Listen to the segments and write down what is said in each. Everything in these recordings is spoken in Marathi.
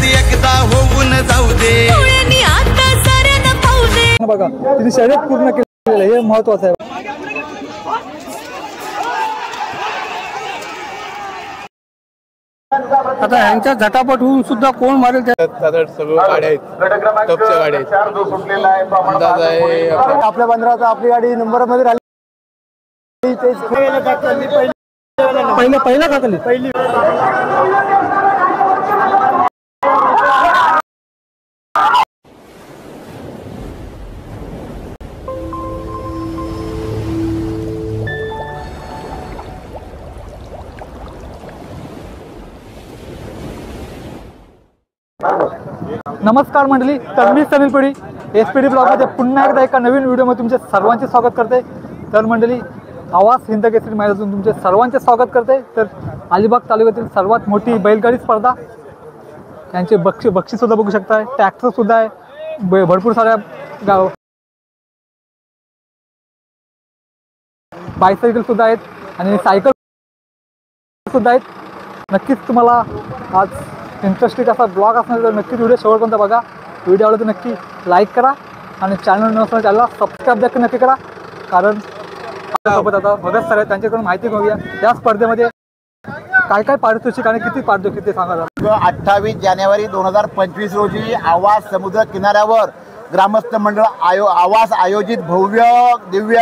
शर्यत एकदा होऊन जाऊ दे आता साऱ्यांना पाहू दे। बघा तिने शर्यत पूर्ण केलेलं आहे, हे महत्वाचं आहे। आता ह्यांच्या झटापट होऊन सुद्धा कोण मारेल त्या सगळं गाड्या आहेत, टपच्या गाड्या आहेत। अंदाज आहे आपल्या बंदराचा आपली गाडी नंबर मध्ये राहिली पहिला खातली पहिली। नमस्कार मंडळी, तर मी सनील पेढी SPD ब्लॉगमध्ये पुन्हा एकदा एका नवीन व्हिडिओमध्ये तुमचे सर्वांचे स्वागत करते। तर मंडळी, आवाज हिंद केसरी मैदानातून तुमचे सर्वांचे स्वागत करते। तर अलिबाग तालुक्यातील सर्वात मोठी बैलगाडी स्पर्धा, त्यांचे बक्षीस सुद्धा बघू शकताय, ट्रॅक्टर सुद्धा आहे, भरपूर साऱ्या गाव बायसायकल सुद्धा आहेत आणि सायकल सुद्धा आहेत। नक्कीच तुम्हाला आज इंटरेस्टिंग असा ब्लॉग असणार, तर नक्कीच व्हिडिओ शेवटपर्यंत बघा। व्हिडिओ आवडला तर नक्की लाईक करा आणि चॅनल नसल्यास चॅनलला सबस्क्राईब देखील नक्की करा, कारण सोबत आता बघत सर त्यांच्याकडून माहिती घेऊया या स्पर्धेमध्ये काय काय पारितोषिक आणि किती पारितोषिक ते सांगा। 28 जानेवारी 2025 रोजी आवास समुद्र किनाऱ्यावर ग्रामस्थ मंडळ आवास आयोजित भव्य दिव्य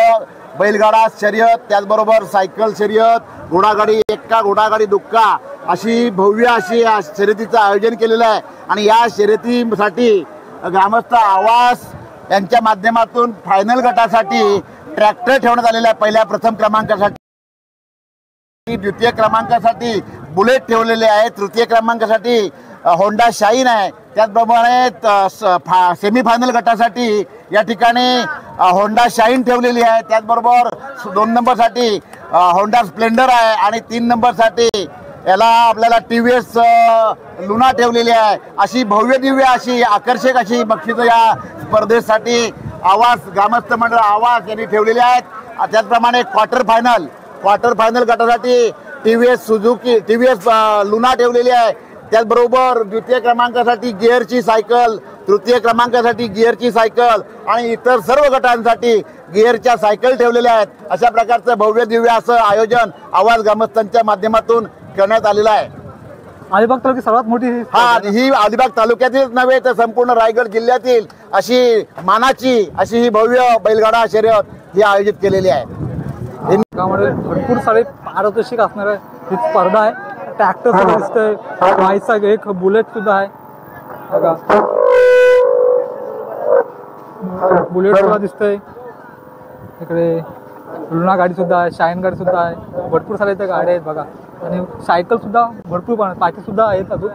बैलगाडा शर्यत, त्याचबरोबर सायकल शर्यत, घोडागाडी एक्का, घोडागाडी दुक्का अशी भव्य अशी शर्यतीचं आयोजन केलेलं आहे। आणि या शर्यतीसाठी ग्रामस्थ आवास यांच्या माध्यमातून फायनल गटासाठी ट्रॅक्टर ठेवण्यात आलेला आहे। प्रथम क्रमांकासाठी, द्वितीय क्रमांकासाठी बुलेट ठेवलेले आहे, तृतीय क्रमांकासाठी होंडा शाईन आहे, त्याचप्रमाणे सेमीफायनल गटासाठी या ठिकाणी होंडा शाईन ठेवलेली आहे, त्याचबरोबर 2 नंबरसाठी होंडा स्प्लेंडर आहे आणि 3 नंबरसाठी याला आपल्याला TVS लुना ठेवलेली आहे। अशी भव्य दिव्य अशी आकर्षक अशी बक्षिसं या स्पर्धेसाठी आवास ग्रामस्थ मंडळ आवास यांनी ठेवलेली आहेत। त्याचप्रमाणे क्वार्टर फायनल गटासाठी TVS लुना ठेवलेली आहे, त्याचबरोबर द्वितीय क्रमांकासाठी गिअरची सायकल, तृतीय क्रमांकासाठी गिअरची सायकल आणि इतर सर्व गटांसाठी गिअरच्या सायकल ठेवलेल्या आहेत। अशा प्रकारचं भव्य दिव्य असं आयोजन आवाज ग्रामस्थांच्या माध्यमातून करण्यात आलेलं आहे। अलिबाग तालुक्यात सर्वात मोठी ही अलिबाग तालुक्यातीलच नव्हे तर संपूर्ण रायगड जिल्ह्यातील अशी मानाची अशी ही भव्य बैलगाडा शर्यत ही आयोजित केलेली आहे। भरपूर सारे पारितोषिक असणार आहे ही स्पर्धा आहे। ट्रॅक्टर सुद्धा दिसतंय, बायचा एक बुलेट सुद्धा आहे, बघा बुलेट सुद्धा दिसतंय, इकडे लुना गाडी सुद्धा आहे, शाईन गाडी सुद्धा आहे, भरपूर सारे इथे गाड्या आहेत बघा। आणि सायकल सुद्धा भरपूर पाठी सुद्धा आहेत अजून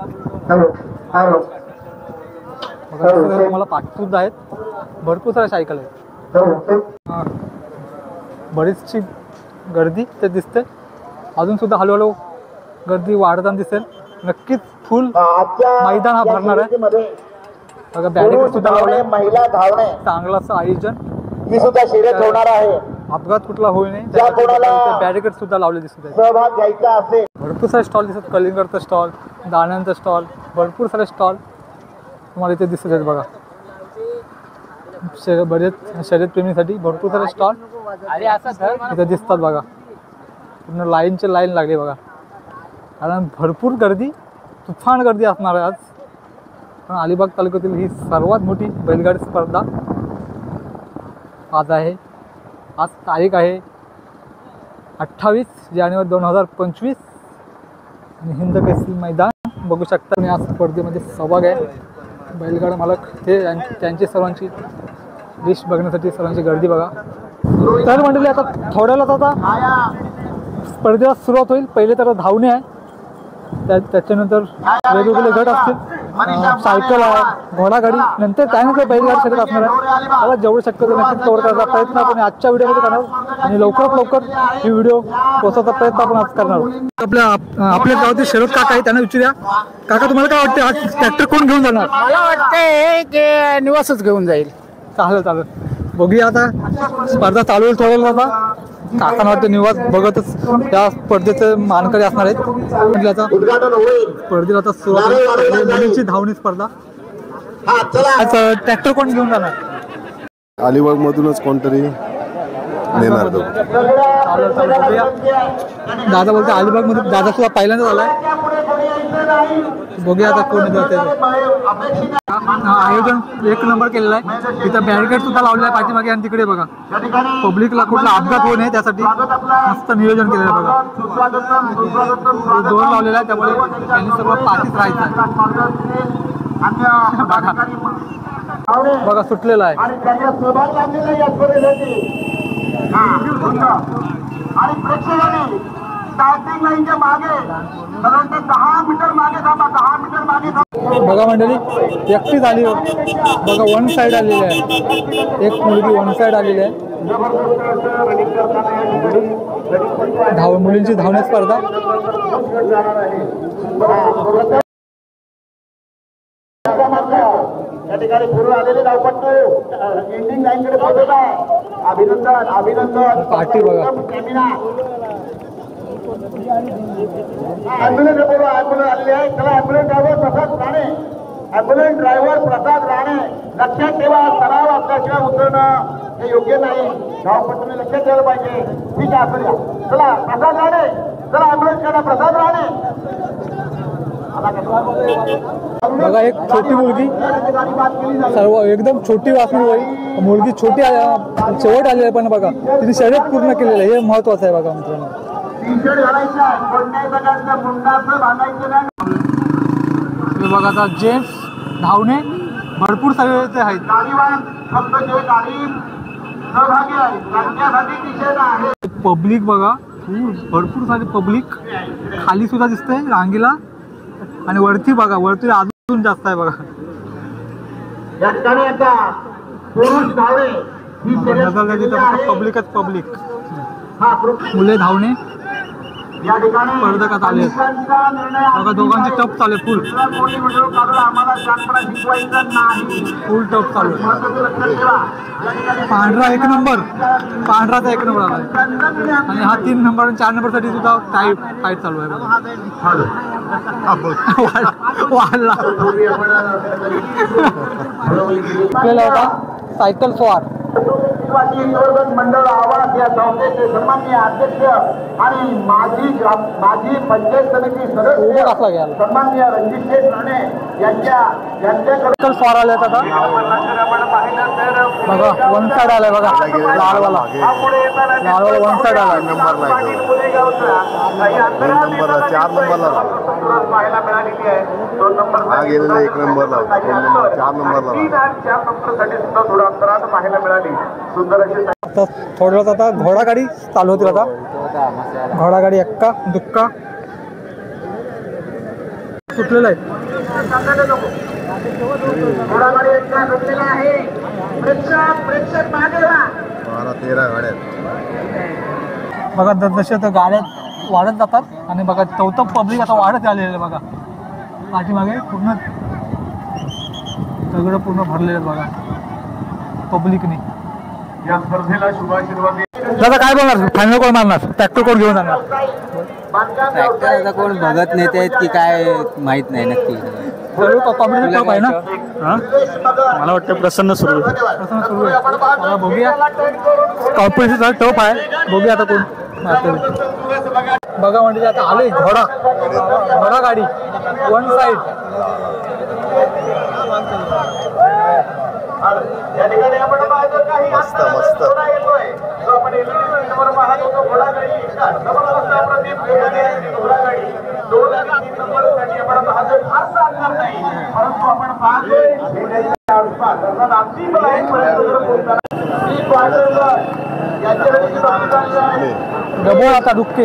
बघा, तुम्हाला पाठी सुद्धा आहेत, भरपूर साऱ्या सायकल आहेत, बरीचशी गर्दी ते दिसते, अजून सुद्धा हळूहळू गर्दी वाढताना दिसेल। नक्कीच फुल मैदान हा भरणार आहे बघा। बॅरिकेड सुद्धा लावले, महिला धावणे चांगलं असं आयोजन ही सुद्धा शर्यत होणार आहे, अपघात कुठला होऊ नये बॅरिकेड सुद्धा लावले दिसत आहेत। सहभाग घ्यायचा असेल भरपूर सारे स्टॉल दिसत, कलिंगडचा स्टॉल, दाण्यांचा स्टॉल, भरपूर सारे स्टॉल तुम्हाला इथे दिसत आहेत बघा। बरेच शर्यत प्रेमीसाठी भरपूर सारे स्टॉल इथे दिसतात बघा, पूर्ण लाईनची लाईन लागली बघा, कारण भरपूर गर्दी, तुफान गर्दी असणार आहे आज। कारण अलिबाग तालुक्यातील ही सर्वात मोठी बैलगाडी स्पर्धा आज आहे। आज तारीख आहे 28 जानेवारी 2025 आणि हिंद केसरी मैदान बघू शकता तुम्ही। आज स्पर्धेमध्ये सहभाग आहे बैलगाडा मालक ते त्यांची सर्वांची लिस्ट बघण्यासाठी सर्वांची गर्दी बघा। तर मंडळी, आता थोड्यालाच आता स्पर्धेला सुरुवात होईल। पहिले तर धावणे आहे, त्याच्यानंतर वेगवेगळे गट असतील, सायकल आहे, घोडागाडी, नंतर त्यानंतर बैलगाडी शर्यत असणार आहे। मला जेवढं शक्य होतं नक्कीच कव्हर करायचा प्रयत्न आपण आजच्या व्हिडिओमध्ये करणार आणि लवकरात लवकर ही व्हिडिओ पोहोचवण्याचा प्रयत्न आपण आज करणार आहोत। आपल्या गावातील शरद काका आहे, त्यांना विचारूया, काका तुम्हाला काय वाटतं आज ट्रॅक्टर कोण घेऊन जाणार? मला वाटतंय की निवासच घेऊन जाईल। चालेल, बघूया आता स्पर्धा चालू होईल थोड्या आता काकांना वाटतं निवास बघतच त्या स्पर्धेचे मानकरी असणार आहेत. म्हटलं आता स्पर्धेला आता सुरुवात मुलींची धावणी स्पर्धा. आज ट्रॅक्टर कोण घेऊन जाणार? अलिबाग मधूनच कोणतरी नेणार तो. दादा बोलते अलिबाग मध्ये दादा सुद्धा पहिल्यांदा झालाय. बघूया आता कोण जाते. आयोजन एक नंबर केलेला आहे. इथं बॅरिकेड सुद्धा लावलेला आहे पाठीमागे आणि तिकडे बघा पब्लिकला कुठला अपघात होऊ नये त्यासाठी मस्त नियोजन केलेलं आहे बघा. दोन लावलेला आहे त्यामुळे त्यांनी सर्व पाठीच राहायचं आहे. बघा सुटलेला आहे. आणि प्रेक्षकांनी स्टार्टिंग लाईनच्या मागे साधारणतः 10 मीटर मागे थांबा. 10 मीटर मागे थांबा. बघा मंडळी एकटी झाली बघा. वन साइड आलेली आहे. एक मुलगी वन साइड आलेली आहे. मुलींची धावणे स्पर्धा. या ठिकाणी पूर्व आलेले धावपट्टू एंडिंग लाईनकडे पोहोचत आहे. अभिनंदन अभिनंदन. पाठी बघा. ॲम्ब्युलन्स बोलवा. ॲम्ब्युलन्स आलेली आहे. चला ॲम्ब्युलन्स ड्रायव्हर प्रसाद राणे. ॲम्ब्युलन्स ड्रायव्हर प्रसाद राणे लक्षात ठेवा. सराव असल्याशिवाय उतरणं हे योग्य नाही. धावपट्टूने लक्षात ठेवलं पाहिजे. ठीक आहे असं द्या. चला प्रसाद राणे. चला ॲम्ब्युलन्स काढा. प्रसाद राणे. बघा एक छोटी मुलगी सर्व एकदम छोटी वासरू मुलगी छोटी शेवट आलेली आहे पण बघा तिने शर्यत पूर्ण केलेलं आहे. हे महत्वाचं आहे बघा मित्रांनो. बघा आता जेंट्स धावणे भरपूर सगळे आहेत. पब्लिक बघा भरपूर सारी पब्लिक खाली सुद्धा दिसतंय रांगीला आणि वरती बघा वरती अजून जास्त आहे बघा. पब्लिकच पब्लिक. मुले धावणे स्पर्धकात आले बघा. दोघांचे टप चालू फुल फुल टप चालू. पांढरा एक नंबर. पांढराचा एक नंबर आला आणि हा 3 नंबर आणि 4 नंबर साठी सुद्धा फाईट चालू आहे वाढला. होता सायकल स्वार. मंडळ आवाज या संस्थेचे सन्माननीय अध्यक्ष आणि माजी पंचायत समिती सदस्य सन्माननीय रणजित राणे यांच्याकडे स्वार आले आता बघा. वन साइड आलाय बघा. लालवाला वन साइड आला. नंबरला 4 नंबरला पाहायला मिळालेली आहे. 2 नंबर हा गेलेला 1 नंबरला 4 नंबरला 4 नंबरसाठी सुद्धा थोडं अंतरात पाहायला मिळाली. सुंदर अशी आता थोडं आता घोडागाडी चालू होती. आता घोडागाडी एक्का दुक्का सुटलेला आहे. घोडागाडी एक्का सुटलेला आहे. प्रेक्षक मागे व्हा. 12-13 गाड्या बघा जसे आता गाड्या वाढत जातात आणि बघा चौथं पब्लिक आता वाढत आलेलं आहे बघा. पाठीमागे पूर्ण सगळं पूर्ण भरलेलं बघा पब्लिकने. या स्पर्धेला शुभाशीर्वाद. दादा काय बोलणार? फायनल कोण मारणार? ट्रॅक्टर कोण घेऊन जाणार? ट्रॅक्टर आता कोण बघत नाही ते की काय माहित नाही नक्की. कॉम्पिटिशन टफ आहे ना. मला वाटतं प्रसन्न सुरू आहे. बघूया कॉम्पिटिशन टफ आहे. बघूया आता कोण मारते. बघा म्हणजे आता आले घोडा गाडी वन साइड. या ठिकाणी आपण पाहतो काही मस्त मस्त. आपण एलिमेंटवर पाहतो तो घोडागाडी जबरदस्त अप्रतिम घोडागाडी 2 आणि 3 नंबरसाठी आपण पाहतो फारसा अंतर नाही परंतु आपण पाहतोय अगदी डबल आता दुःखे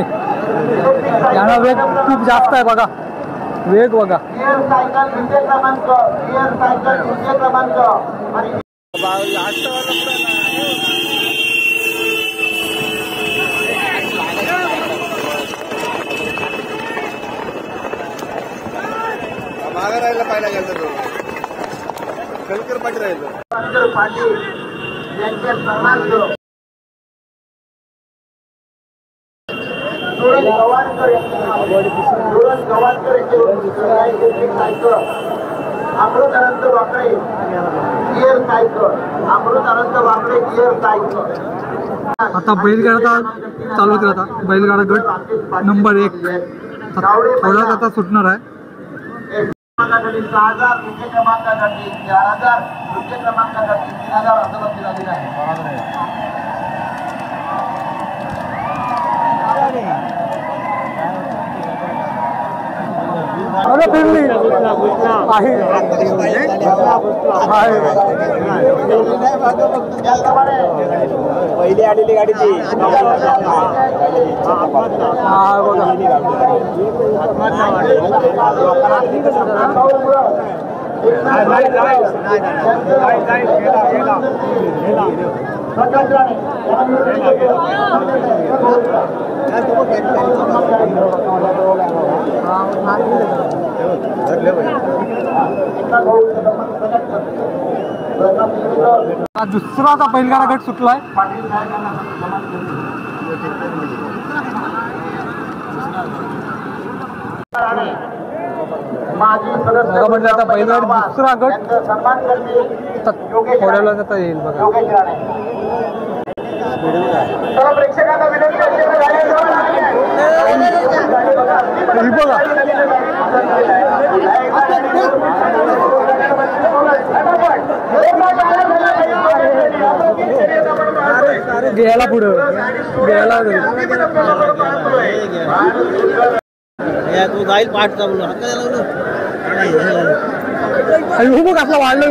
यांना वेग खूप जास्त आहे बघा. वेग बघा. गिअर सायकल द्वितीय क्रमांक आणि मागे राहिला पाहिला गेलं तो कलकर पाठी राहिलं. पाटील यांचे सन्मान आता बैलगाडा चालू होतील. आता बैलगाडा गट नंबर 1 थोडाच आता सुटणार आहे. पहिली आलेली गाडी ती दुसरा आता बैलगाडा गट सुटलाय. म्हणजे आता बैलगाडी दुसरा गट थोड्याला जाता येईल बघा. प्रेक्षकांना विनंती गेला पुढं गेला तू जाईल पाठ चालू बघ आपला वाढलं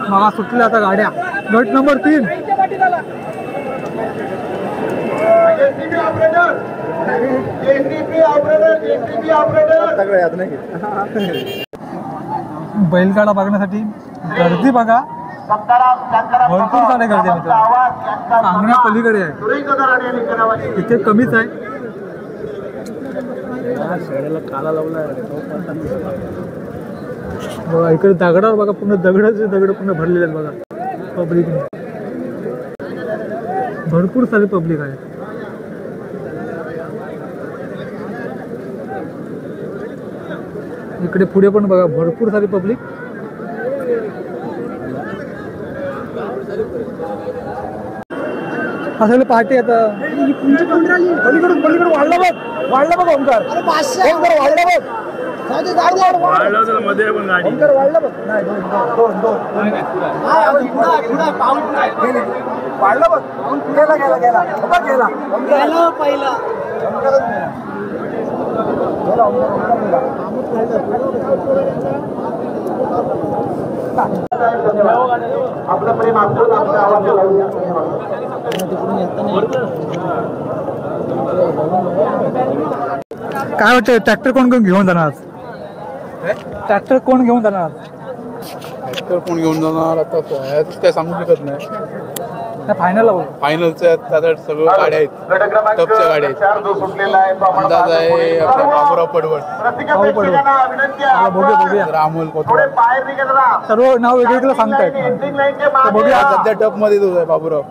मला सुटल्या आता गाड्या. गट नंबर 3 बैलगाडा बघण्यासाठी गर्दी बघा भरपूर सारे गर्दी मित्र. सांगण्या पलीकडे आहे, इथे कमीच आहे. बघा इकडे दगडावर बघा पूर्ण दगड पूर्ण भरलेले आहेत बघा. पब्लिक भरपूर सारी पब्लिक आहे. इकडे पुढे पण बघा भरपूर सारी पब्लिक. असं पार्टी आता पलीकडून वाढला बघ ओंकार. वाढला बघ मध्ये पण गाडी वाढला बघ. नाही वाढला बघ. गेला पहिला. आपलं प्रेम आपलं आपल्या आवाज काय वाटतं ट्रॅक्टर कोण घेऊन जाणार? ट्रॅक्टर कोण घेऊन जाणार? ट्रॅक्टर कोण घेऊन जाणार आता काय सांगू शकत नाही. फायनलच्या आता सगळं गाड्या आहेत, टपच्या गाड्या आहेत. अंदाज आहे आपल्या बाबूराव पडवळ, रामोल कोथवड, सर्व नाव वेगवेगळं सांगतायत. बघूया सध्या टप मध्ये तुझं आहे बाबूराव.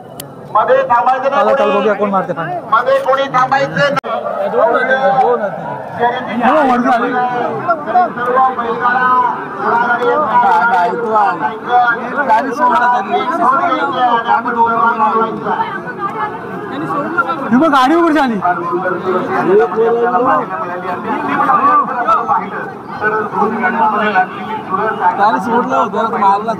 चल बघूया कोण मारते गाडी उघड झाली. गाडी सोडलं होतं मारला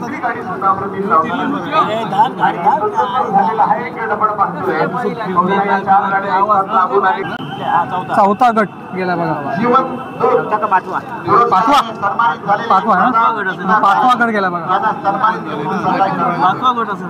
चौथा गट गेला बघा. पाचवा ना, 5वा गट गेला बघा. 5वा गट असं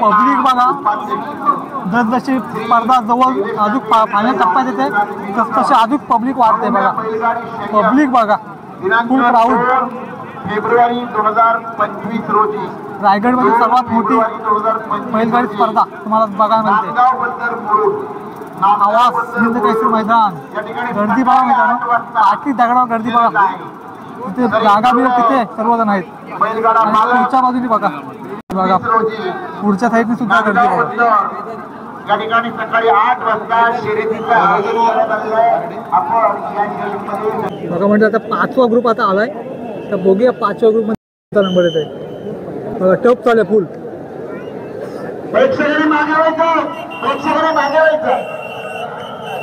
पब्लिक बघा. जसजशी स्पर्धा जवळ अजून फायनल टप्प्यात येते तसतसे अजून पब्लिक वाढते बघा. पब्लिक बघा दिनांक फुल क्राऊड. 16 फेब्रुवारी 2025 रोजी रायगडमध्ये सर्वात मोठी 2025 बैलगाडी स्पर्धा तुम्हाला बघायला मिळते. नांदगाव बंदर मुरुड आवाज हिंद केसरी मैदान. गर्दी बघा मित्रांनो, आठी दगडावर गर्दी बघा. तिथे जागा मिळेल तिथे सर्वजण आहेत. बैलगाडा आणि मालक पुढच्या बाजूने बघा बघा, रोजी पुढच्या साईडने सुद्धा गर्दी नांदगाव बघा. बंदर या ठिकाणी सकाळी 8 वाजता शर्यतीचं आयोजन करण्यात आलेलं आहे. आपण या शर्यतीमध्ये बघा म्हणजे आता 5वा ग्रुप आता आलाय. तर बघूया 5व्या ग्रुप मध्ये नंबर येत आहे. बघा टप चालू आहे फुल. प्रेक्षकांनी मागावायचं, प्रेक्षकांनी मागावायचं.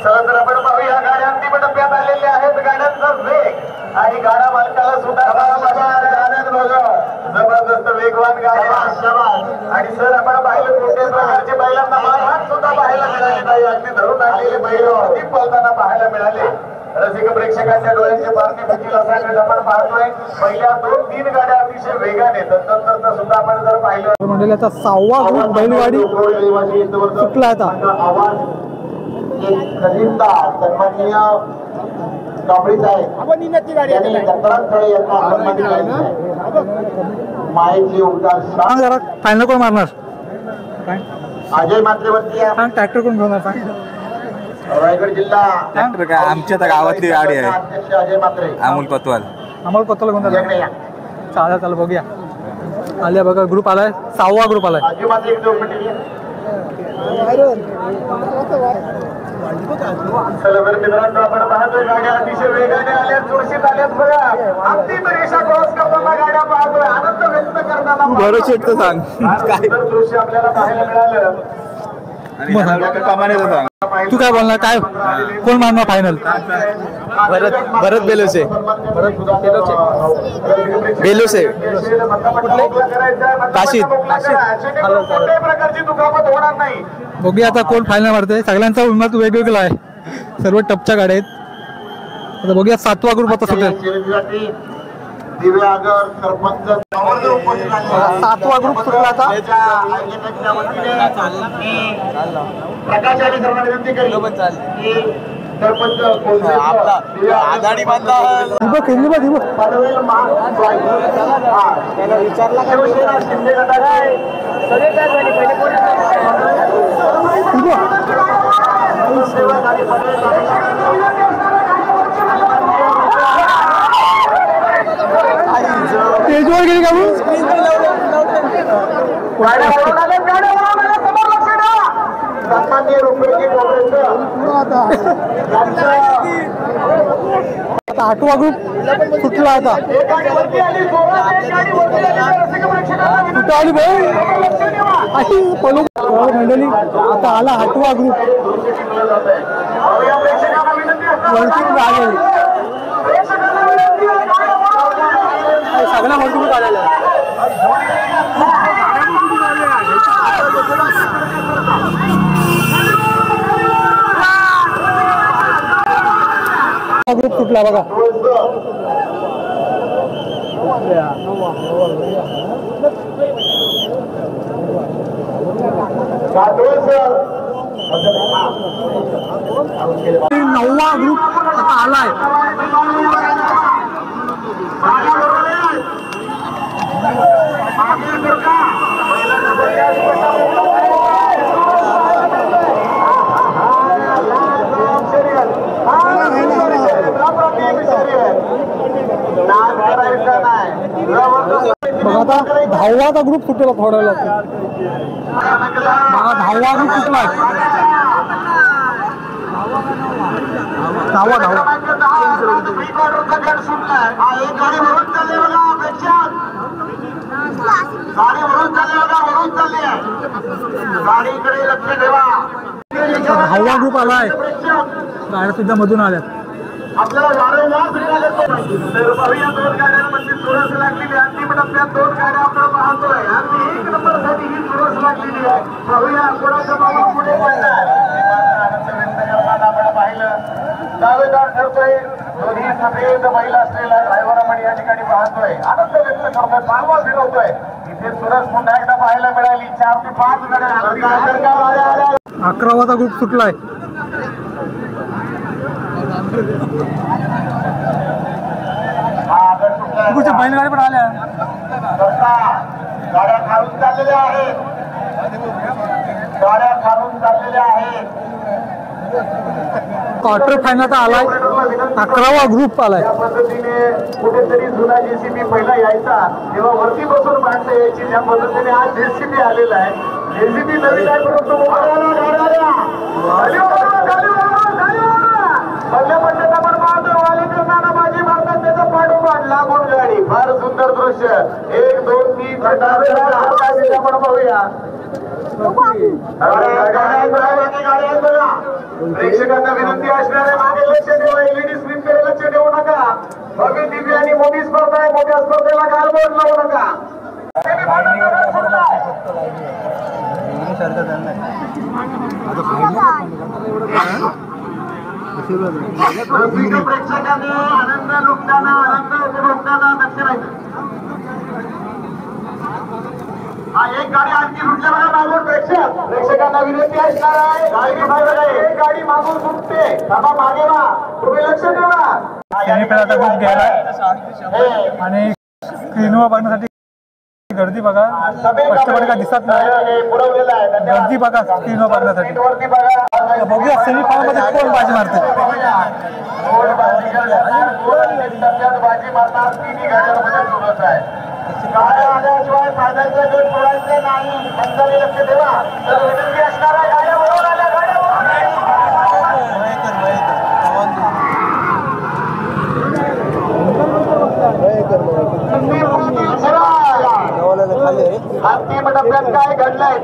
चला तर आपण पाहूया, गाड्या अंतिम टप्प्यात आलेल्या आहेत. गाड्यांचा वेग आणि गाडा मालकाला सुद्धा जबरदस्त वेगवान गाड्या. आणि सर आपण पाहिलं कोणत्याच प्रकारचे बैलांना मारहाण सुद्धा पाहायला मिळाले नाही. अगदी धरून आणलेले बैल अगदी पळताना पाहायला मिळाले. रसिक प्रेक्षकांच्या डोळ्यांचे पारणे फुटील असल्याकडे आपण पाहतोय. पहिल्या 2-3 गाड्या अतिशय वेगाने तंत्रज्ञ सुद्धा आपण जर पाहिलं मंडळी आता 6वा ग्रुप बैलगाडी सुटला आता. आवाज एक खजिनदा सन्माननीय कांबळी साहेब यांनी दत्तरांकडे यांना सन्मानित केलं आहे. मायेची उद्गार सांग जरा फायनल कोण मारणार? अजय मात्रेवरती सांग ट्रॅक्टर कोण घेणार? सांग. रायगड जिल्हा ट्रॅक्टर काय आमच्या तर गावातली गाडी आहे. अध्यक्ष अजय मात्रे अमोल पतवाल. आम्हाला पत्ताला कोण यांच्याकडे या. चालेल चालेल बघूया. आल्या बघा ग्रुप आलाय, 6वा ग्रुप आलाय. अजय मात्रे एक 2 मिनिटं घ्या. चला बरं मित्रांनो, आपण पाहतोय गाड्या अतिशय वेगाने आल्या, चुरशीत आल्यात बघा. अंतिम रेषा क्रॉस करताना गाड्या पाहतोय, आनंद व्यक्त करताना बरं शेटचं सांग फार सुंदर दृश्य आपल्याला पाहायला मिळालं. तू काय बोलणार? काय कोण मारणार फायनल? भरत बेलोसे. बेलोसे. काशीद. कोणत्याही प्रकारची दुखापत होणार नाही. बघूया आता कोण फायनल मारते. सगळ्यांचा उन्मात वेगवेगळा आहे, सर्व टपच्या गाड्या आहेत. आता बघूया 7वा ग्रुप आता सुटेल. दिव्यागर सरपंच 7वा ग्रुप सुटला आता. प्रकाशाने सर्वांना विनंती केली सरपंच आपला आघाडी बांधा. खेळली बघ दिवस पनवेल त्याला विचारला शिवसेना शिंदे गटाचे स्टेजवर गेली का मग? सन्माननीय रुपये आता 8वा ग्रुप सुटला आता. कुठं आली भाई मंडळी. आता आला 8वा ग्रुप. सगळ्या मजबूत आलेल्या ग्रुप सुटला बघा. नववा ग्रुप आता आलाय. बघा आता 10वाचा ग्रुप सुटला थोड्या वेळात. बघा 10वा ग्रुप सुटलाय. 10वा गाडीकडे लक्ष ठेवा. 10वा ग्रुप आलाय. गाड्या सुद्धा मधून आल्यात. आपल्याला वारंवार तर पाहूया 2 गाड्यांमध्ये चुरस लागलेली. अंतिम टप्प्यात 2 गाड्या आपण पाहतोय. आणि 1 नंबरसाठी ही चुरस लागलेली आहे. पाहूया कोणाचा बाबा पुढे पडणार. आनंद व्यक्त करताना आपण पाहिलं दावेदार ठरतोय. दोन्ही सफेद बैल असलेला ड्रायव्हर आपण या ठिकाणी पाहतोय. आनंद व्यक्त करतोय, पारवा फिरवतोय. इथे चुरस पुन्हा एकदा पाहायला मिळाली. 4 ते 5 गाड्या. 11वाचा ग्रुप सुटलाय. कुठे बैलगाडी पण आल्या. गाड्या खालून चाललेल्या आहेत. गाड्या खालून चाललेल्या आहेत. क्वार्टर फायनल आलाय. 11वा ग्रुप आलाय. त्या पद्धतीने कुठेतरी जुना जेसीबी पहिला यायचा तेव्हा वरती बसून माणसं यायची. त्या पद्धतीने आज जेसीबी आलेला आहे. जेसीबी नवीन आहे परंतु बाजी मारतात त्याचं पाठोपाठ लागून गाडी. फार सुंदर दृश्य. 1 2 3 आपण पाहूया. प्रेक्षकांना विनंती असणार आहे मागे लक्ष ठेवा. एलईडी स्क्रीनकडे लक्ष ठेवू नका. भव्य दिव्य आणि मोठी स्पर्धा आहे. मोठ्या स्पर्धेला गालबोट लावू नका. प्रेक्षकांनी आनंद लुटताना आनंद उपभोगताना लक्ष राहायचं. एक गाडी आणखी लुटल्या बघा मागून. प्रेक्षकांना विनंती असणार आहे एक गाडी मागून सुटते. थांबा मागे वा. तुम्ही लक्ष ठेवा. सेमीफायनलचा ग्रुप गेलाय आणि स्क्रीनवर बघण्यासाठी गर्दी बघा. स्पष्टपणे काय दिसत नाही. गर्दी बघा स्क्रीनवर बघण्यासाठी. बघूया सेमीफायनल मध्ये कोण बाजी मारते. बाजी मारणार. तिन्ही गाड्यांमध्ये सुरत आहे. गाड्या आल्याशिवाय फायद्याचा गट सोडायचा नाही. पंचाने लक्ष ठेवा. तर विनंती असणार आहे. गाड्या बरोबर आल्या. गाड्या अंतिम टप्प्यात काय घडलंय.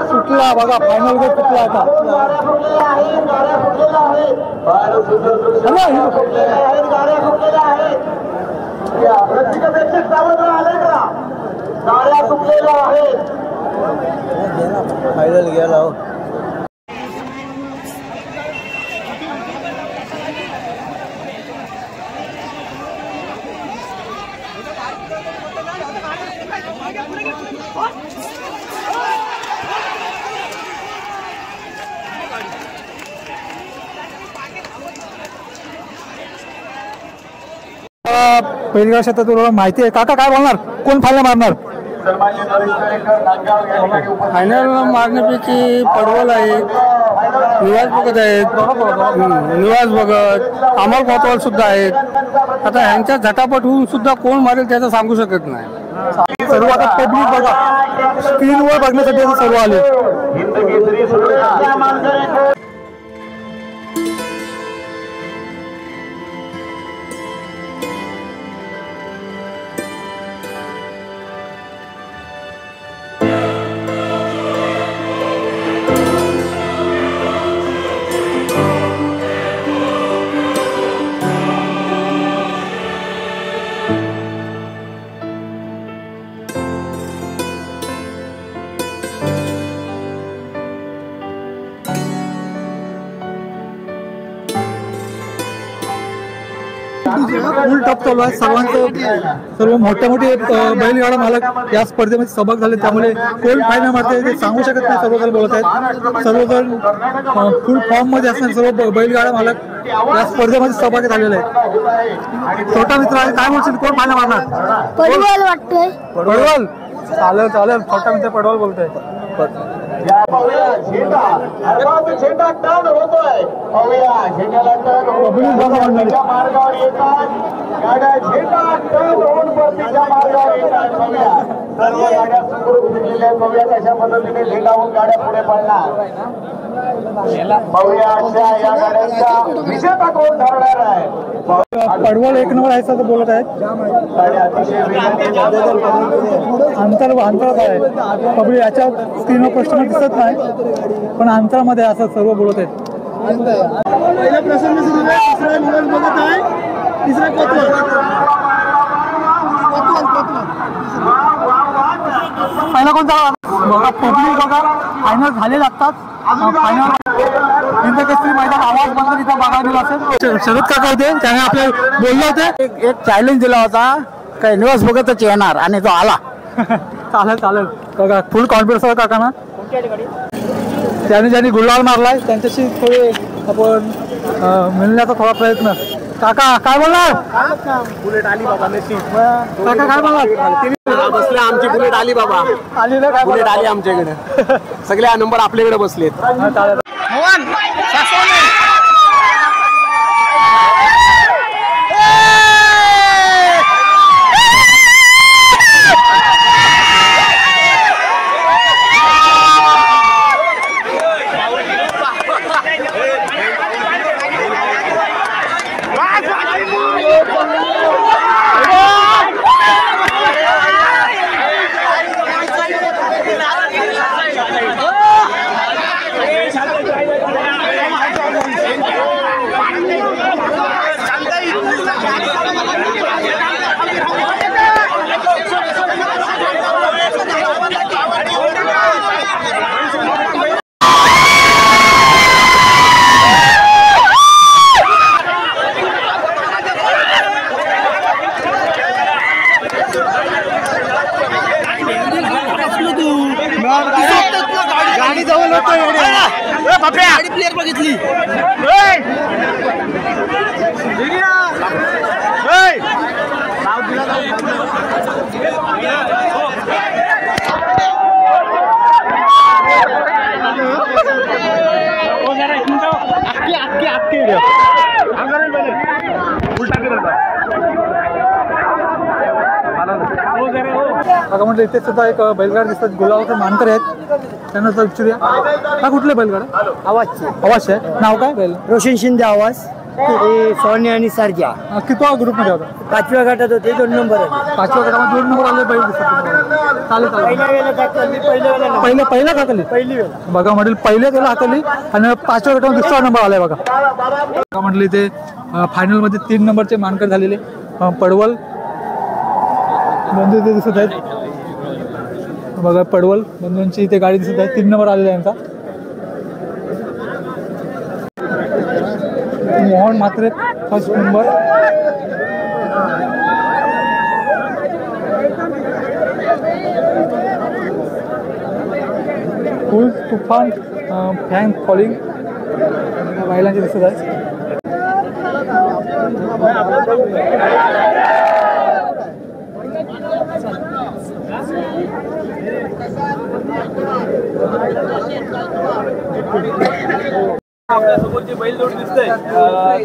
सुटला बघा. फायनल गेट सुटला आता. प्रत्येक सावध आले का. गाड्या सुटलेल्या आहेत. फायनल गेला. पहिल्या क्षेत्रात तुला माहिती आहे. काका काय बोलणार. कोण फायनल मारणार. फायनल मारण्यापैकी पडवल आहे. निवास भगत आहेत. निवास भगत अमर कोतवाल सुद्धा आहेत. आता ह्यांच्या झटापट होऊन सुद्धा कोण मारेल त्याचं सांगू शकत नाही. सर्व आता पब्लिक बघा स्क्रीनवर बघण्यासाठी सर्व आले. फुल टप चालू आहे. सर्व मोठे बैलगाडा मालक या स्पर्धेमध्ये सहभाग झाले. त्यामुळे कोण फायनल मारते ते सांगू शकत नाही. सर्वजण बोलत आहेत. सर्वजण फुल फॉर्म मध्ये असणारे सर्व बैलगाडा मालक या स्पर्धेमध्ये सहभागी झालेले आहेत. छोटा मित्र आहे. काय बोलशील. कोण फायनल मारणार. पडवल वाटतंय. पडवल. चालेल चालेल. छोटा मित्र पडवल बोलतोय. झेंडा टर्न होतोय. मार्गावर येतात गाड्या. झेंडा टर्न होऊन परतीच्या मार्गावर येतात. सर्व गाड्या सुखरूप फिरलेल्या आहेत. बघूया कशा पद्धतीने झेंडावून गाड्या पुढे पडणार. बघूया अशा या गाड्यांचा विजेता कोण ठरणार आहे. पडवल 1 नंबर आहे असं बोलत आहेत. अंतरात आहे. पब्लिक याच्या स्क्रीनवर प्रश्न दिसत नाही पण अंतरामध्ये असं सर्व बोलत आहेत. पहिला प्रसन्न सुरू आहे. दुसरा निवास बघत आहे. तिसरा कोतवाल. पहिला कोणता बघा. पब्लिक बघा फायनल झाले लागतात. फायनल हिंदकेसरी मैदान आवाज बंद तिथं बघायला मिळाला असेल. शरद काका होते त्याने आपले बोलले होते. एक चॅलेंज दिला होता काय निवास बघतच येणार आणि तो आला. चालेल चालेल काका. फुल कॉन्फिडन्स आहे काकांना. त्याने ज्यांनी गुलाल मारलाय त्यांच्याशी थोडे आपण मिळण्याचा थोडा प्रयत्न. काका काय बोलणार? बुलेट आली बाबा नशीब. काका काय बोलणार? बसले आमची बुलेट आली बाबा. आली ना काय बुलेट आली आमच्याकडे. सगळे नंबर आपल्याकडे बसलेत. गाडी जवळ होतो गाडी प्लेअर बघितली. बघा म्हटलं इथे सुद्धा एक बैलगाड दिसतात. गुलाबाचे मानकर आहेत. त्यांना विचारूया हा कुठले बैलगाड? आवाजचे आहे. नाव काय बैल? रोशन शिंदे आवाज. सोनी आणि सरजा कितवा ग्रुपमध्ये होता? 5व्या गटात होते. 2 नंबर 5व्या गटामध्ये 2 नंबर आले बैल दिसतात. चालेल पहिला हाकली. पहिली वेळ बघा म्हटलं पहिले त्याला हाकली आणि 5व्या गटामध्ये 2रा नंबर आलाय. बघा म्हटलं इथे फायनलमध्ये 3 नंबरचे मानकर झालेले पडवल बंधू इथे दिसत आहेत. बघा पडवल बंधूंची इथे गाडी दिसत आहे. 3 नंबर आलेला आहे यांचा. Mohan Mhatre 1st number. फुल तुफान फॅन फॉलिंग बैलांचे दिसत आहे. आपल्यासमोर जे बैलजोड दिसतंय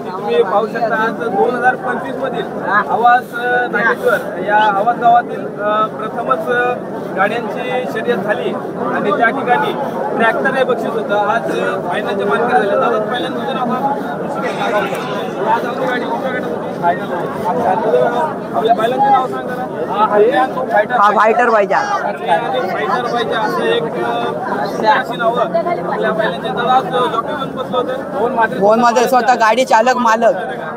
तुम्ही पाहू शकता. आज 2025 मधील आवाज नागेश्वर या आवाज गावातील प्रथमच गाड्यांची शर्यत झाली आणि त्या ठिकाणी ट्रॅक्टर हे बक्षीस होतं. आज फायनलचे मानकर झाले. दादा पहिल्यांदा आज आपली गाडी कुठल्या गटात होती? फायनल होती. आपल्या बैलांचे नाव सांगा ना. फायटर पाहिजे. फायटर पाहिजे असं एक अशी नावं आपल्या बैलांचे. दादा आज जॉकी घेऊन बसलो होतं. फोन माझा स्वतः गाडी चालक मालक.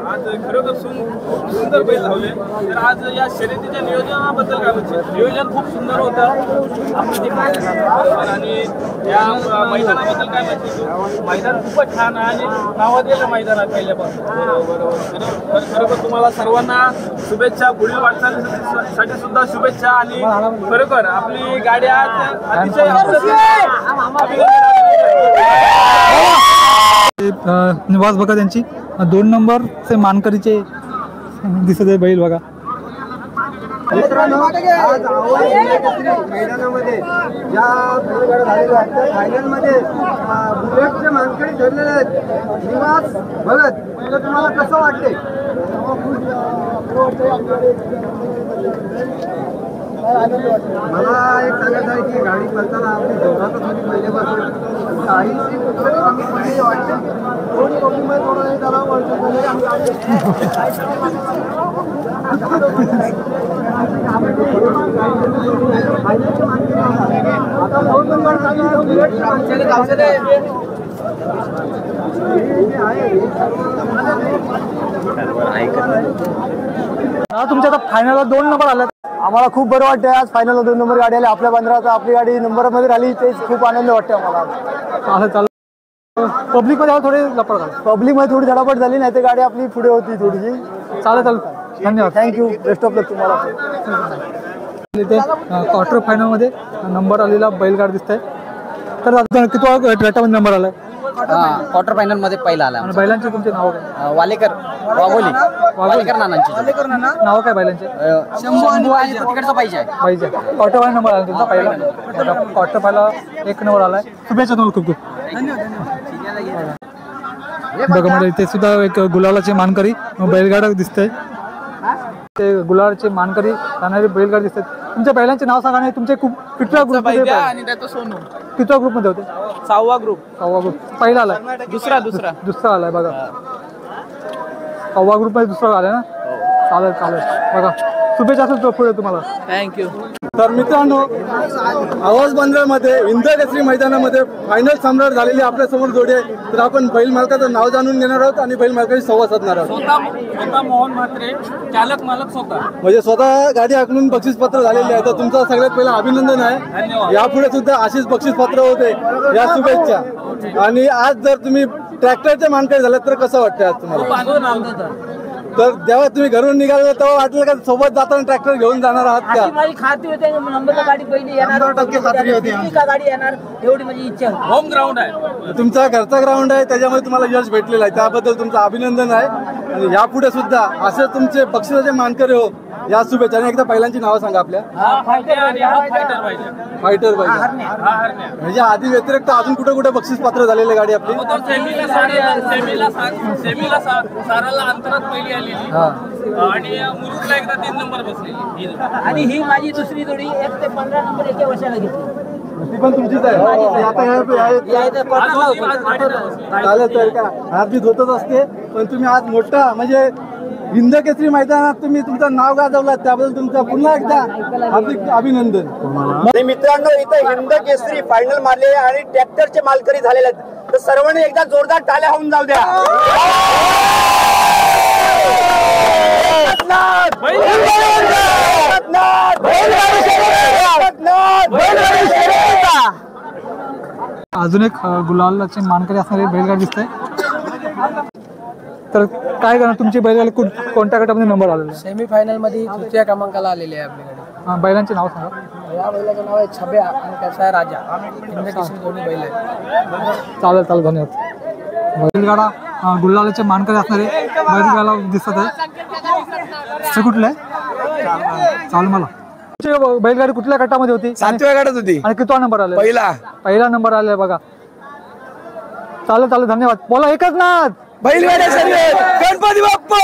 आज खरोखर सुंदर बैल लावले. तर आज या शर्यतीच्या नियोजनाबद्दल काय म्हणजे? नियोजन खूप सुंदर होतं आणि या मैदानाबद्दल काय माहिती? मैदान खूपच छान आणि नावाजलेलं मैदान आहे पहिल्यापासून. बरोबर. खरोखर तुम्हाला सर्वांना शुभेच्छा. पुढील वाटचालीसाठी सुद्धा शुभेच्छा. आणि खरोखर आपली गाडी आज अतिशय निवास बघा त्यांची 2 नंबरचे मानकरीचे दिसत आहे बैल. बघा मैदानामध्ये ज्या बैलगाड्या झालेल्या आहेत त्या फायनलमध्ये बुलेटचे मानकरी ठरलेले आहेत. निवास भगत तुम्हाला कसं वाटते? मला एक सांगायचं आहे की गाडी पळताना आपली जोरातच होती पहिल्यापासून. काहीशी कुठेतरी कमी पडलेली वाटते. दोन कमीमध्ये थोडं त्याला आता 2 नंबर तुमच्या आता फायनलला 2 नंबर आला. आम्हाला खूप बरं वाटतं. आज फायनलला 2 नंबर गाडी आली. आपल्या 15चा आपली गाडी नंबरमध्ये राहिली. तेच खूप आनंद वाटते आम्हाला. चालेल. पब्लिकमध्ये थोडे लपड झाले. पब्लिकमध्ये थोडी धडापट झाली नाही तर गाडी आपली पुढे होती थोडीशी. चालेल. धन्यवाद. थँक्यू. बेस्ट ऑफ लक तुम्हाला. इथे क्वार्टर फायनलमध्ये नंबर आलेला बैलगाड दिसत आहे. तर आता किती गटामध्ये नंबर आलाय? क्वार्टर फायनल मध्ये पहिला आला. आणि बैलांचे तुमचे नाव काय? वालेकर वालेकर नानांचे नाव काय बैलांचे? शंभू आणि तिकडचा पाहिजे क्वार्टर फायनल नंबर आला तुमचा पहिला. क्वार्टर फायनल 1 नंबर आलाय. शुभेच्छा तुम्हाला खूप खूप. बघा मला इथे सुद्धा एक गुलालाचे मानकरी बैलगाडा दिसतंय. ते गुलालाचे मानकरी राहणारे बैलगाडी दिसतात. तुमच्या बैलांचे नाव सांगा. नाही तुमचे खूप कितव्या ग्रुप मध्ये कितव्या ग्रुप मध्ये होते? 6वा ग्रुप. पहिला आलाय? दुसरा आलाय बघा. 6वा ग्रुप मध्ये दुसरा आलाय ना. चालेल बघा. शुभेच्छा असेल पुढे तुम्हाला. थँक्यू. तर मित्रांनो, आवाज बंदरमध्ये इंद्रकेसरी मैदानामध्ये फायनल सम्राट झालेली आपल्या समोर जोडी आहे. तर आपण बैल मालकाचं नाव जाणून घेणार आहोत आणि बैल मालकाशी संवाद साधणार आहोत. स्वतः मोहन म्हात्रे, चालक मालक स्वतः. म्हणजे स्वतः गाडी आखलून बक्षीसपत्र झालेले आहे. तर तुमचं सगळ्यात पहिलं अभिनंदन आहे. यापुढे सुद्धा अशीच बक्षीसपत्र होते या शुभेच्छा. आणि आज जर तुम्ही ट्रॅक्टरचे मानकरी झाले तर कसं वाटतं आज तुम्हाला? तर जेव्हा तुम्ही घरून निघाले तेव्हा वाटलं का सोबत जाताना ट्रॅक्टर घेऊन जाणार आहात का? माझी खात्री होते नंबर गाडी पहिली येणार, 100% खात्री होती. गाडी येणार एवढी माझी इच्छा होती. होम ग्राउंड आहे, तुमचा घरचा ग्राउंड आहे, त्याच्यामुळे तुम्हाला यश भेटलेलं आहे. त्याबद्दल तुमचं अभिनंदन आहे. आणि यापुढे सुद्धा असे तुमचे बक्षिसाचे मानकरी हो या शुभेच्छा. आणि एकदा पहिल्यांची नावं सांगा आपल्या. फायटर पाहिजे. म्हणजे आधी व्यतिरिक्त अजून कुठे कुठे बक्षीस पात्र झालेली गाडी आपली? सेमीला साराला अंतरात पहिली आलेली आणि मुरुडला एकदा 3 नंबर बसलेली. आणि ही माझी दुसरी जोडी 1 ते 15 नंबर एका वर्षाला घेतली. ती पण तुमचीच आहे. चालेल तर का अर्धी होतच असते. पण तुम्ही आज मोठा म्हणजे हिंद केसरी मैदानात तुम्ही तुमचं नाव गाजवलं, त्याबद्दल तुमचं पुन्हा एकदा हार्दिक अभिनंदन. मित्रांनो, इथे हिंद केसरी फायनल मारले आणि ट्रॅक्टरचे मालकरी झालेले आहेत. तर सर्वांनी एकदा जोरदार टाळ्या होऊन जाऊ द्या. अजून एक गुलालाचे मानकरी असणारे बैलगाडी दिसतंय. तर काय करणार तुमची बैलगाडी कोणत्या गटामध्ये नंबर आलेला? सेमी फायनल मध्ये 3ऱ्या क्रमांकाला आलेली आहे आपली गाडी. बैलांचे नाव सांगा. या बैलाचं नाव आहे छब्या आणि त्याचा आहे राजा. हिंद केसरी दोन्ही बैल आहेत. चालेल धन्यवाद. बैलगाडा गुलालाचे मानकरी असणारे बैलगाडा दिसत आहे. ते कुठलं आहे? चालेल. मला बैलगाडी कुठल्या गटामध्ये होती? 7व्या गटात होती. आणि कितवा नंबर आला? पहिला नंबर आलाय बघा. चालेल धन्यवाद. बोला एकच नाद. बैलगाड्या गणपती बाप्पा.